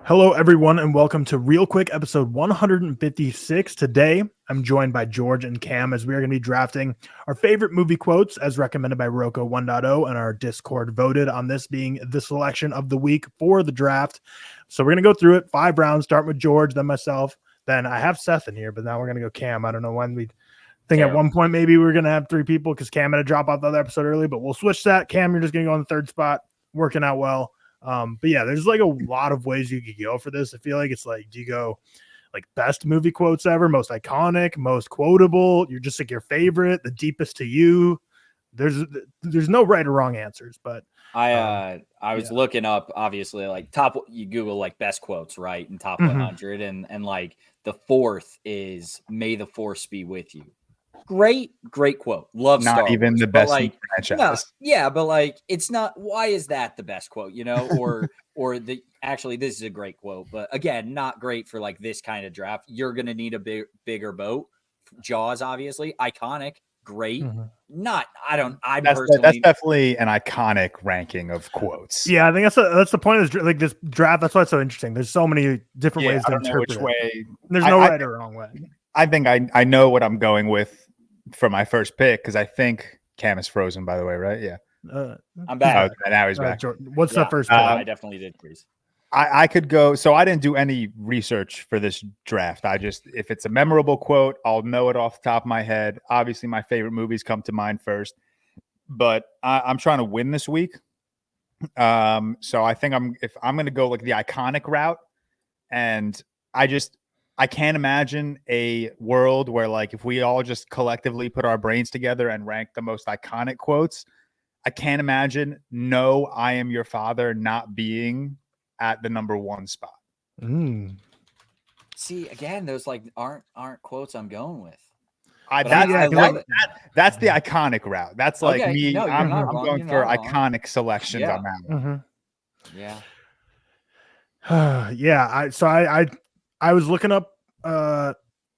Hello, everyone, and welcome to Real Quick episode 156. Today, I'm joined by George and Cam as we are going to be drafting our favorite movie quotes as recommended by Rocco 1.0, and our Discord voted on this being the selection of the week for the draft. So we're going to go through it, 5 rounds, start with George, then myself. Then I have Seth in here, but now we're going to go Cam. I don't know when we think at one point maybe we're going to have 3 people because Cam had to drop off the other episode early, but we'll switch that. Cam, you're just going to go on the 3rd spot, working out well. But yeah, there's like a lot of ways you could go for this. I feel like it's like, do you go like best movie quotes ever, most iconic, most quotable? You're just like your favorite, the deepest to you. There's no right or wrong answers, but I was looking up, obviously, like you Google like best quotes, right? And top 100 and like the 4th is "May the Force be with you." Great quote. Love not Star even Wars, the best like, franchise. yeah, but like it's not. Why is that the best quote? Or the actually this is a great quote, but again, not great for like this kind of draft. You're gonna need a bigger boat. Jaws, obviously, iconic, great. Not. That's definitely an iconic ranking of quotes. Yeah, I think that's the point of this, like this draft. That's why it's so interesting. There's so many different ways to interpret which way. There's no right or wrong way. I think I know what I'm going with for my first pick because I think Cam is frozen, by the way, right? Yeah. I'm back. Now he's back. What's the first pick? I definitely did, please. I could go. So I didn't do any research for this draft. If it's a memorable quote, I'll know it off the top of my head. Obviously, my favorite movies come to mind first, but I'm trying to win this week. So I think I'm going to go like the iconic route, and I can't imagine a world where, like, if we all just collectively put our brains together and rank the most iconic quotes, I can't imagine "No, I Am Your Father" not being at the number 1 spot. See, again, those like aren't quotes I'm going with. That's the iconic route. That's like okay. me. No, I'm going for iconic wrong. Selections on that one. Yeah. I was looking up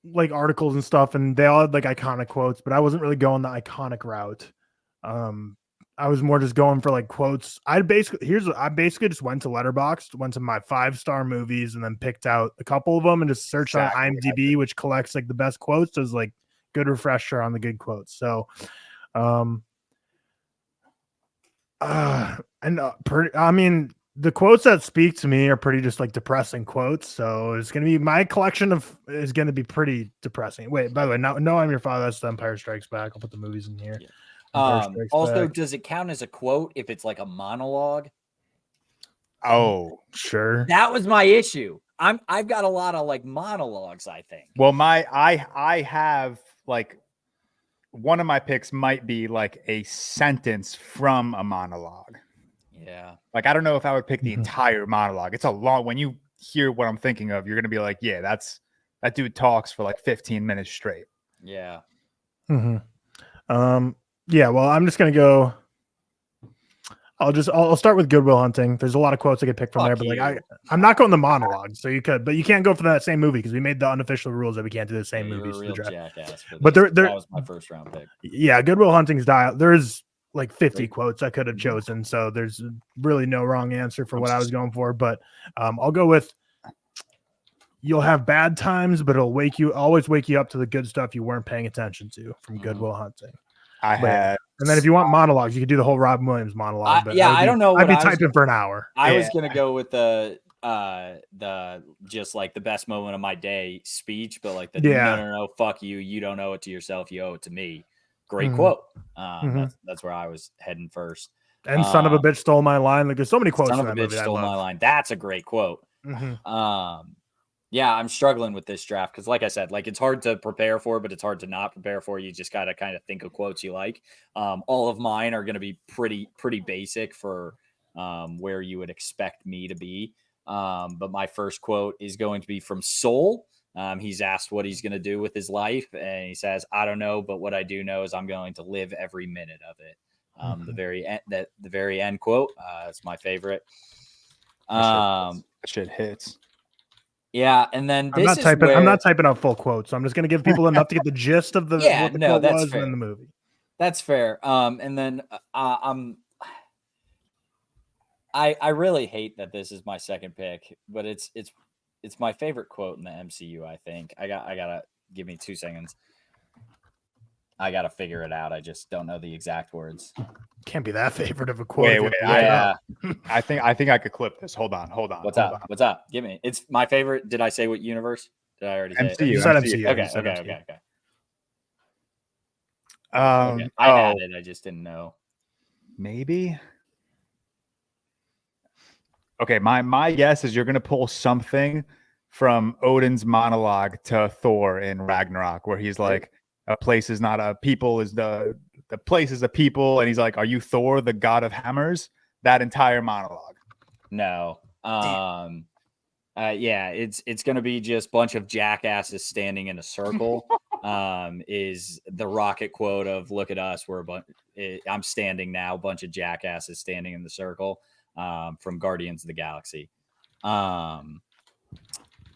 like articles and stuff, and they all had like iconic quotes, but I wasn't really going the iconic route. I was more just going for like quotes. I basically just went to Letterboxd, went to my 5-star movies, and then picked out a couple of them and just searched on IMDb, which collects like the best quotes as like good refresher on the good quotes. So, the quotes that speak to me are pretty just like depressing quotes. So it's going to be my collection is going to be pretty depressing. Wait, by the way, no, I'm Your Father. That's The Empire Strikes Back. I'll put the movies in here. Yeah. Also, does it count as a quote if it's like a monologue? Oh, sure. That was my issue. I've got a lot of like monologues, I think. Well, I have like one of my picks might be like a sentence from a monologue. Yeah. Like, I don't know if I would pick the entire monologue. It's a long, when you hear what I'm thinking of, you're going to be like, yeah, that dude talks for like 15 minutes straight. Yeah. Yeah, well, I'm just going to go. I'll start with Good Will Hunting. There's a lot of quotes I could pick from there, but like I'm not going the monologue, so you could, but you can't go for that same movie because we made the unofficial rules that we can't do the same movies. Real jackass for but that was my first round pick. Yeah, Good Will Hunting's dial. There's like 50 quotes I could have chosen, so there's really no wrong answer for what I was going for. But I'll go with "You'll have bad times, but it'll always wake you up to the good stuff you weren't paying attention to" from Good Will Hunting. And then if you want monologues, you could do the whole Robin Williams monologue. I don't know. I'd be typing for an hour. I was gonna go with the just like the best moment of my day speech, but like no, fuck you, you don't owe it to yourself, you owe it to me. Great quote. That's where I was heading first. And son of a bitch stole my line. Like, there's so many quotes. Son of a bitch stole my line. That's a great quote. Yeah, I'm struggling with this draft because, like I said, like it's hard to prepare for, but it's hard to not prepare for. You just got to kind of think of quotes you like. All of mine are going to be pretty basic for where you would expect me to be. But my first quote is going to be from Soul. He's asked what he's going to do with his life, and he says, "I don't know, but what I do know is I'm going to live every minute of it." The very end quote. It's my favorite. That shit hits. Yeah, and then I'm not typing out full quotes, so I'm just going to give people enough to get the gist of what the quote was in the movie. That's fair. And then I really hate that this is my second pick, but it's my favorite quote in the MCU. I think I gotta give me 2 seconds. I gotta figure it out. I just don't know the exact words. Can't be that favorite of a quote. Wait, if wait, you're- Yeah. I think I could clip this. Hold on. What's up? What's up? Give me. It's my favorite. Did I say what universe? Did I already say it? MCU. You said MCU. MCU. Okay. You said MCU. Okay. Okay. I had it. I just didn't know. Maybe. Okay, my guess is you're gonna pull something from Odin's monologue to Thor in Ragnarok, where he's like, "A place is not a people, is the place is a people," and he's like, "Are you Thor, the god of hammers?" That entire monologue. No. Yeah, it's gonna be just bunch of jackasses standing in a circle. Is the Rocket quote of "Look at us, I'm standing now." Bunch of jackasses standing in the circle. From Guardians of the Galaxy.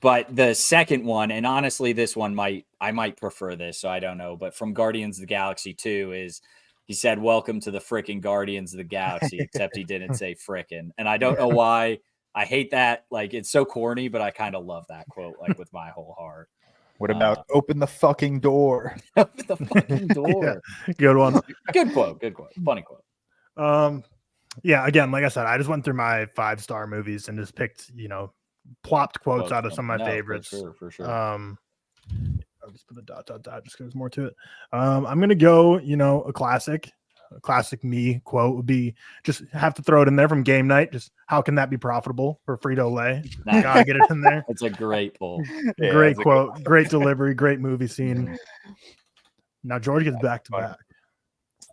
But the second one, and honestly, this one I might prefer this, so I don't know. But from Guardians of the Galaxy 2 is he said, "Welcome to the frickin' Guardians of the Galaxy," except he didn't say frickin'. And I don't know why. I hate that. Like, it's so corny, but I kind of love that quote, like, with my whole heart. What about open the fucking door? Open the fucking door. Good one. Good quote. Good quote. Funny quote. Yeah, again, like I said, I just went through my 5-star movies and just picked, plopped quotes out of some of my favorites. For sure. I'll just put the ... just because there's more to it. I'm gonna go, a classic me quote would be, just have to throw it in there from Game Night. Just how can that be profitable for Frito-Lay? Nice. Gotta get it in there. It's a great pull. Yeah, Great that's a quote, great delivery, great movie scene. Now George gets back to back.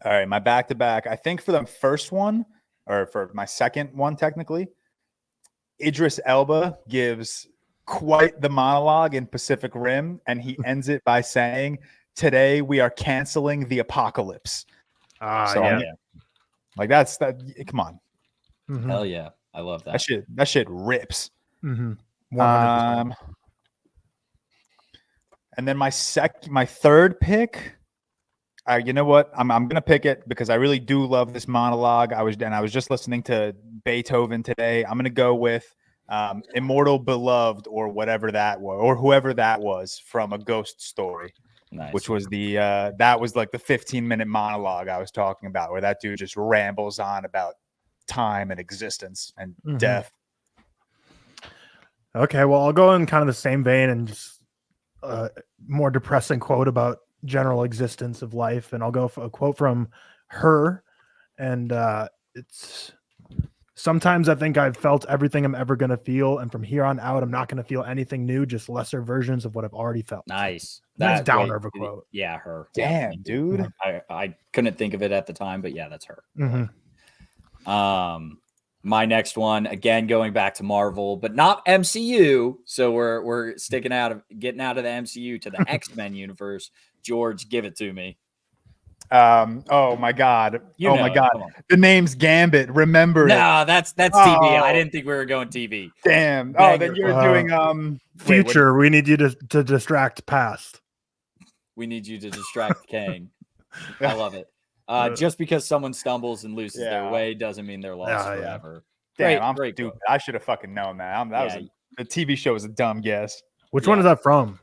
All right, my back to back. I think for the first one, or for my second one, technically, Idris Elba gives quite the monologue in Pacific Rim, and he ends it by saying, "Today we are canceling the apocalypse." So, Yeah. Like that's that. Come on, Mhm. Hell yeah. I love that. that shit rips. Mhm. 100%. And then my third pick. You know what? I'm gonna pick it because I really do love this monologue. I was just listening to Beethoven today. I'm gonna go with "Immortal Beloved" or whatever that was, or whoever that was from A Ghost Story, Nice. which was that was like the 15-minute monologue I was talking about, where that dude just rambles on about time and existence and Mhm. death. Okay, well, I'll go in kind of the same vein and just more depressing quote about general existence of life, and I'll go for a quote from Her, and it's, "Sometimes I think I've felt everything I'm ever going to feel, and from here on out, I'm not going to feel anything new, just lesser versions of what I've already felt." Nice. Nice downer wait, of a quote. Yeah, Her. Damn, Yeah. dude. I couldn't think of it at the time, but yeah, that's Her. Mhm. My next one, again, going back to Marvel, but not MCU. So we're getting out of the MCU to the X-Men universe. George, give it to me. Oh my god. You Oh know my it. god. Come on. The name's Gambit. Remember it. No, that's TV. I Oh. didn't think we were going TV. Damn. Oh, Banger. then you're doing Future, we need you to distract past. We need you to distract Kang. I love it. Just because someone stumbles and loses their Yeah. way doesn't mean they're lost Yeah, yeah. forever. Damn, I'm great stupid. quote. I should have fucking known that. The TV show was a dumb guess. Which one Yeah. is that from?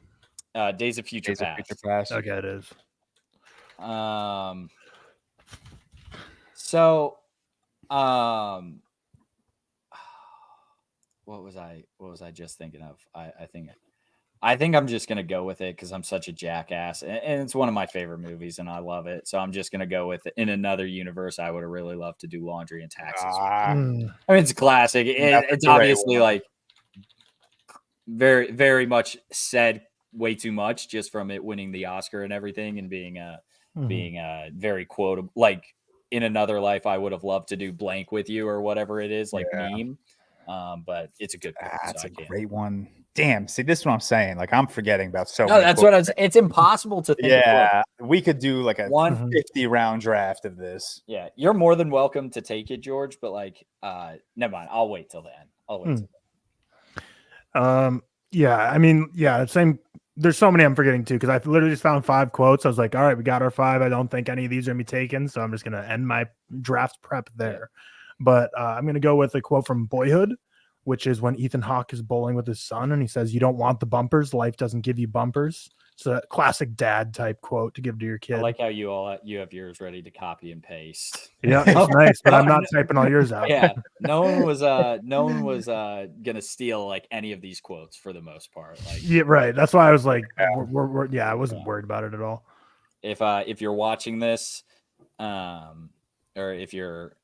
Days of Future Days of Past. Future Past. Okay, it is. So, what was I just thinking of? I think I'm just gonna go with it because I'm such a jackass, and it's one of my favorite movies, and I love it. So I'm just gonna go with it. In another universe, I would have really loved to do Laundry and Taxes. Mm. I mean, it's a classic. That's a It's great obviously one. like very, very much said way too much just from it winning the Oscar and everything, and being very quotable. Like, in another life, I would have loved to do blank with you or whatever it is, like Yeah. meme. But it's a good quote, That's so a I can't. great one. Damn. See, this is what I'm saying. Like, I'm forgetting about so No, many that's quotes. what it's impossible to think of. Yeah. We could do like a One, Mhm. 50-round draft of this. yeah, you're more than welcome to take it, George, but like, never mind. I'll wait till the end. Yeah, I mean, yeah, same. There's so many I'm forgetting too, because I literally just found 5 quotes. I was like, all right, we got our 5. I don't think any of these are gonna be taken, so I'm just gonna end my draft prep there. but I'm going to go with a quote from Boyhood, which is when Ethan Hawke is bowling with his son and he says, "You don't want the bumpers. Life doesn't give you bumpers." It's a classic dad type quote to give to your kid. I like how you have yours ready to copy and paste. Yeah, it's nice, but I'm not typing all yours out. Yeah, no one was gonna steal like any of these quotes for the most part. Like, Yeah, right. That's why I was like, Yeah. I wasn't worried about it at all. if you're watching this, or if you're,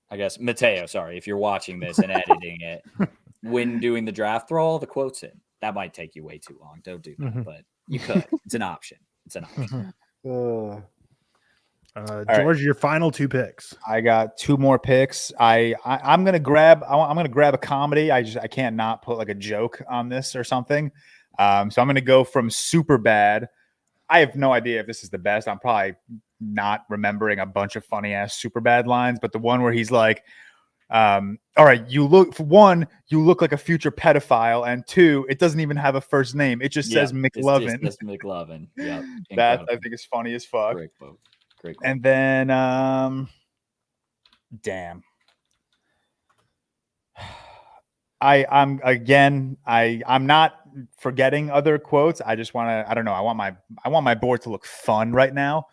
I guess Mateo, sorry, if you're watching this and editing it, when doing the draft, throw all the quotes in. That might take you way too long. Don't do that, but you could. It's an option. It's an option. All George, your final 2 picks. I got 2 more picks. I'm gonna grab a comedy. I can't not put like a joke on this or something. So I'm gonna go from Superbad. I have no idea if this is the best. I'm probably not remembering a bunch of funny ass Superbad lines, but the one where he's like, all right, you look like a future pedophile, and 2, it doesn't even have a first name. It just says McLovin. It's McLovin. Yeah, that I think is funny as fuck. Great quote. Great quote. And then, damn. I'm not forgetting other quotes. I just want to, I don't know. I want my board to look fun right now.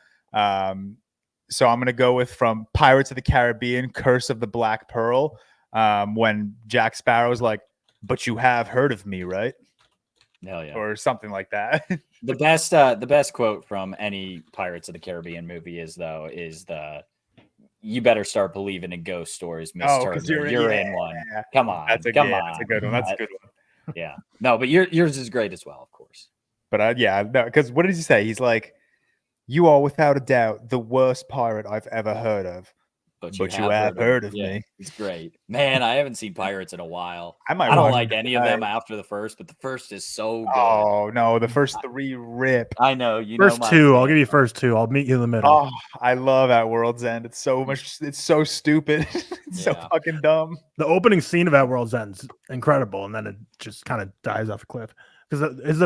So I'm going to go with from Pirates of the Caribbean, Curse of the Black Pearl. When Jack Sparrow's like, "But you have heard of me, right?" Hell yeah. Or something like that. The best quote from any Pirates of the Caribbean movie is the "You better start believing in ghost stories, Miss Turner. You're in one. Come on. That's a good one. That's a good one. Yeah. No, but yours is great as well, of course. But because what did he say? He's like, "You are without a doubt the worst pirate I've ever heard of. But you have heard of me." It's great. Man, I haven't seen Pirates in a while. I don't like any of them after the first, but the first is so good. Oh, no. The first 3 rip. I know. First 2. I'll give you first 2. I'll meet you in the middle. Oh, I love At World's End. It's so stupid. It's so fucking dumb. The opening scene of At World's End's incredible, and then it just kind of dies off a cliff. Because is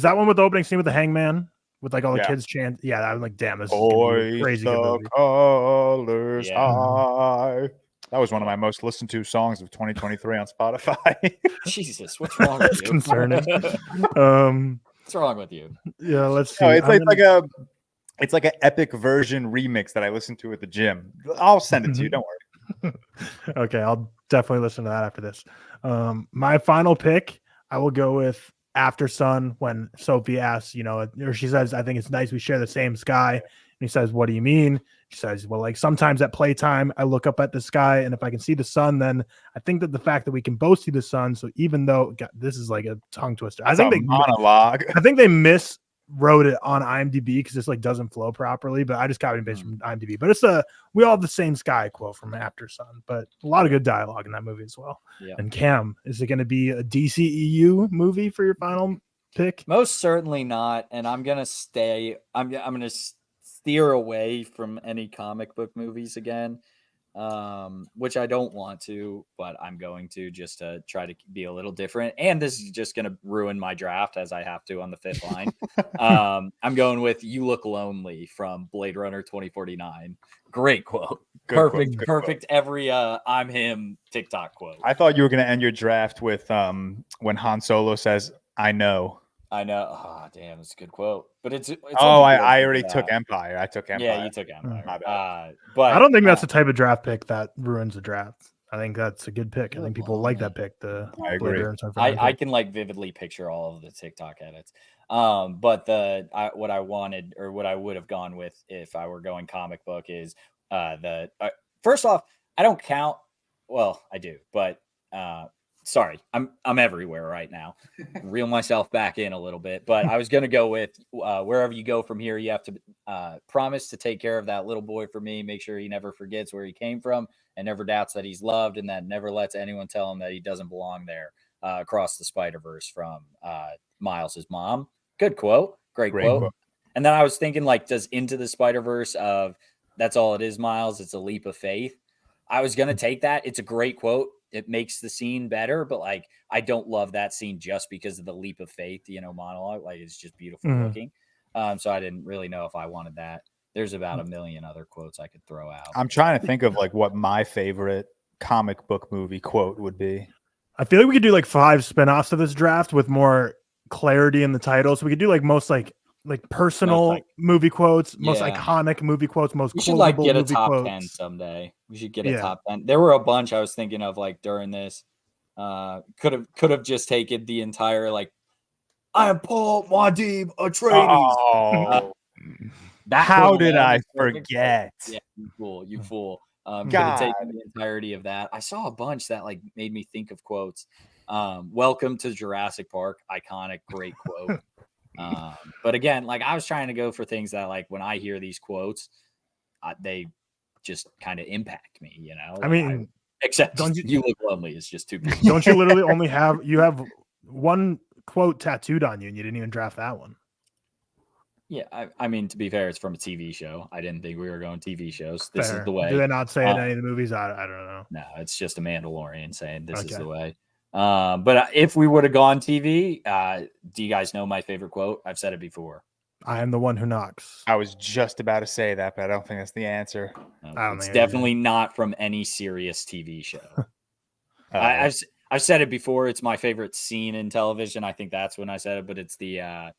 that one with the opening scene with the hangman? With like all the kids chant, I'm like, damn, this is a crazy good movie. Colors high. That was one of my most listened to songs of 2023 on Spotify. Jesus, what's wrong with you? Concerning. What's wrong with you? Yeah, let's see. No, it's like an epic version remix that I listen to at the gym. I'll send it to you. Don't worry. Okay, I'll definitely listen to that after this. My final pick, I will go with After Sun, when Sophie asks, or she says, "I think it's nice we share the same sky." And he says, "What do you mean?" She says, "Well, like sometimes at playtime, I look up at the sky, and if I can see the sun, then I think that the fact that we can both see the sun. So even though this is like a tongue twister, I think they miswrote it on IMDb because this like doesn't flow properly. But I just copied and pasted from IMDb. But it's we all have the same sky quote from After Sun. But a lot of good dialogue in that movie as well. Yeah. And Cam, is it going to be a DCEU movie for your final pick? Most certainly not. And I'm gonna stay. I'm gonna steer away from any comic book movies again, which I don't want to, but I'm going to just to try to be a little different. And this is just going to ruin my draft as I have to on the 5th line. I'm going with "You Look Lonely" from Blade Runner 2049. Great quote. Perfect. Quote. Every I'm him TikTok quote. I thought you were going to end your draft with when Han Solo says, "I know." I know. Oh, damn, it's a good quote. But it's I already took Empire. I took Empire. Yeah, you took Empire. But I don't think that's the type of draft pick that ruins the draft. I think that's a good pick. I think people like that pick. I agree. I can like vividly picture all of the TikTok edits. But what I wanted, or what I would have gone with if I were going comic book, is first off, I don't count. Well, I do, but sorry, I'm everywhere right now. Reel myself back in a little bit, but I was gonna go with wherever you go from here, you have to promise to take care of that little boy for me. Make sure he never forgets where he came from and never doubts that he's loved, and that never lets anyone tell him that he doesn't belong there. Across the Spider-Verse from Miles's mom. Good quote, great quote. And then I was thinking, like, does Into the Spider-Verse of "That's all it is, Miles. It's a leap of faith." I was gonna take that. It's a great quote. It makes the scene better, but like, I don't love that scene just because of the leap of faith, monologue. Like, it's just beautiful looking. So I didn't really know if I wanted that. there's about a million other quotes I could throw out. I'm trying to think of like what my favorite comic book movie quote would be. I feel like we could do like 5 spin-offs of this draft with more clarity in the title. So we could do like most like personal movie quotes, most iconic movie quotes, most we should like get a movie top quotes. 10 someday. We should get a top 10. There were a bunch I was thinking of like during this. Could have just taken the entire like I am Paul Muad'Dib Atreides. Oh, how did I forget? Yeah, you fool. Could have taken the entirety of that. I saw a bunch that like made me think of quotes. Welcome to Jurassic Park, iconic, great quote. But again, like I was trying to go for things that like when I hear these quotes, they just kind of impact me, you know. Like, I mean, except you look lonely. It's just too big. Don't you literally only have one quote tattooed on you, and you didn't even draft that one? Yeah, I mean, to be fair, it's from a TV show. I didn't think we were going TV shows. This is the way. Do they not say in any of the movies? I don't know. No, it's just a Mandalorian saying this is the way. But if we would have gone TV, do you guys know my favorite quote? I've said it before. I am the one who knocks. I was just about to say that, but I don't think that's the answer. No, it's definitely not from any serious TV show. I've said it before. It's my favorite scene in television. I think that's when I said it, but it's the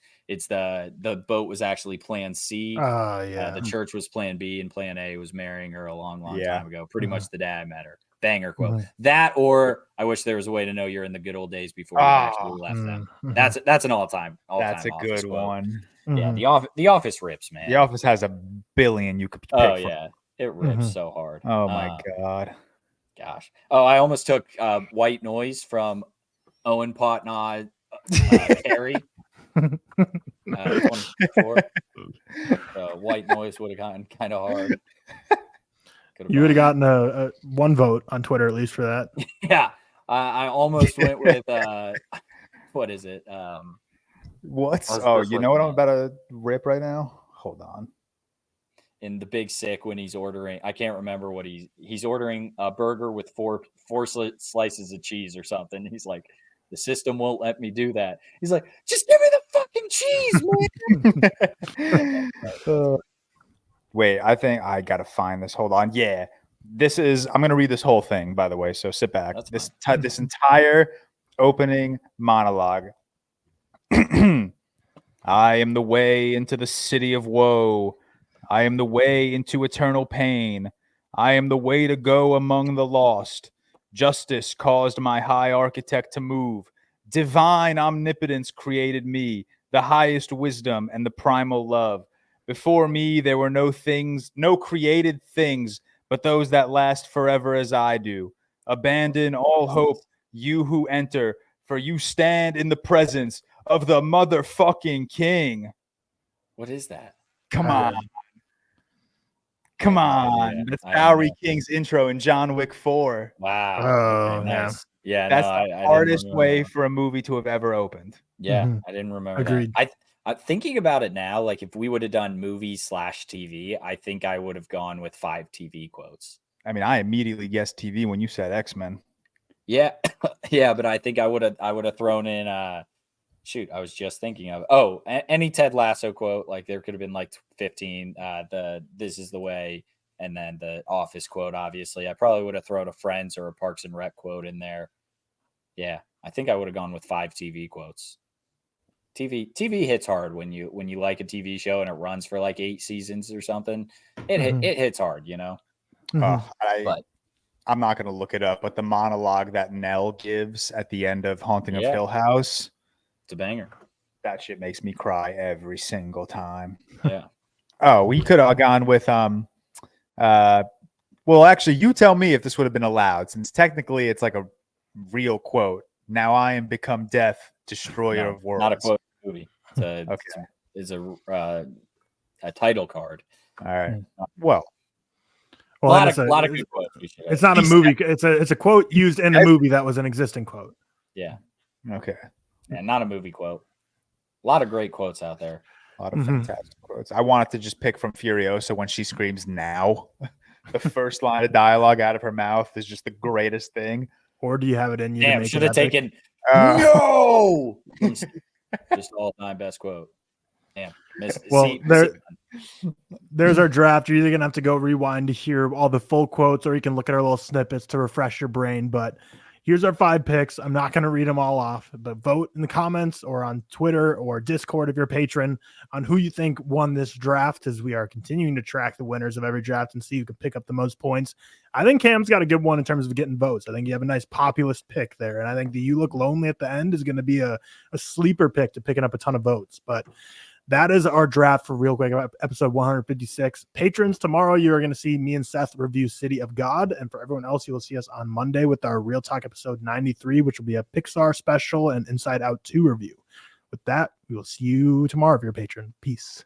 boat was actually Plan C. The church was Plan B, and Plan A was marrying her a long time ago. Pretty much the day I met her. Banger quote. That or I wish there was a way to know you're in the good old days before you actually left them. That's an all-time. That's a good one. Yeah, the Office rips, man. The Office has a billion you could pick from. Yeah, it rips so hard. Oh my god. Gosh. Oh, I almost took White Noise from Owen Potnod Terry. 24. White Noise would have gotten kind of hard. You would have gotten a one vote on Twitter at least for that. Yeah. I almost went with what is it? What? Oh, you know what I'm about to rip right now? Hold on. In The Big Sick, when he's ordering, I can't remember what he's ordering a burger with four slices of cheese or something. He's like, the system won't let me do that. He's like, just give me the fucking cheese, man. Wait, I think I gotta find this. Hold on. Yeah, I'm gonna read this whole thing, by the way. So sit back. This entire opening monologue. I am the way into the city of woe. I am the way into eternal pain. I am the way to go among the lost. Justice caused my high architect to move. Divine omnipotence created me, the highest wisdom and the primal love. Before me, there were no created things, but those that last forever as I do. Abandon all hope, you who enter, for you stand in the presence of the motherfucking king. What is that? Come on. Come on. That's Bowery King's intro in John Wick 4. Wow. Oh, okay, nice. Yeah. That's the hardest way for a movie to have ever opened. Yeah, I didn't remember. Agreed. That. I'm thinking about it now, like if we would have done movie/TV, I think I would have gone with 5 TV quotes. I mean, I immediately guessed TV when you said X-Men. Yeah. Yeah, but I think I would have thrown in shoot, I was just thinking of any Ted Lasso quote. Like there could have been like 15. This is the way, and then the Office quote. Obviously, I probably would have thrown a Friends or a Parks and Rec quote in there. Yeah, I think I would have gone with 5 TV quotes. TV hits hard when you like a TV show and it runs for like 8 seasons or something. It hits hard, you know. I'm not going to look it up, but the monologue that Nell gives at the end of Haunting of Hill House. It's a banger. That shit makes me cry every single time. Yeah. Oh, we could have gone with well, actually, you tell me if this would have been allowed, since technically it's like a real quote. Now I am become death, destroyer of worlds. Not a quote movie. It's a title card. All right. Well, a lot of good quotes. It's not a movie. It's a quote used in a movie that was an existing quote. Yeah. Okay. And not a movie quote. A lot of great quotes out there. A lot of fantastic quotes. I wanted to just pick from Furiosa when she screams "now." The first line of dialogue out of her mouth is just the greatest thing. Or do you have it in you? Damn, should have taken no. Just all-time best quote. Damn. Missed, Well, see, there's our draft. You're either gonna have to go rewind to hear all the full quotes, or you can look at our little snippets to refresh your brain. But here's our 5 picks. I'm not gonna read them all off, but vote in the comments or on Twitter or Discord if you're a patron on who you think won this draft, as we are continuing to track the winners of every draft and see who can pick up the most points. I think Cam's got a good one in terms of getting votes. I think you have a nice populist pick there, and I think the You Look Lonely at the end is going to be a sleeper pick to picking up a ton of votes. But that is our draft for Real Quick, episode 156. Patrons, tomorrow you are going to see me and Seth review City of God. And for everyone else, you will see us on Monday with our Real Talk episode 93, which will be a Pixar special and Inside Out 2 review. With that, we will see you tomorrow if you're a patron. Peace.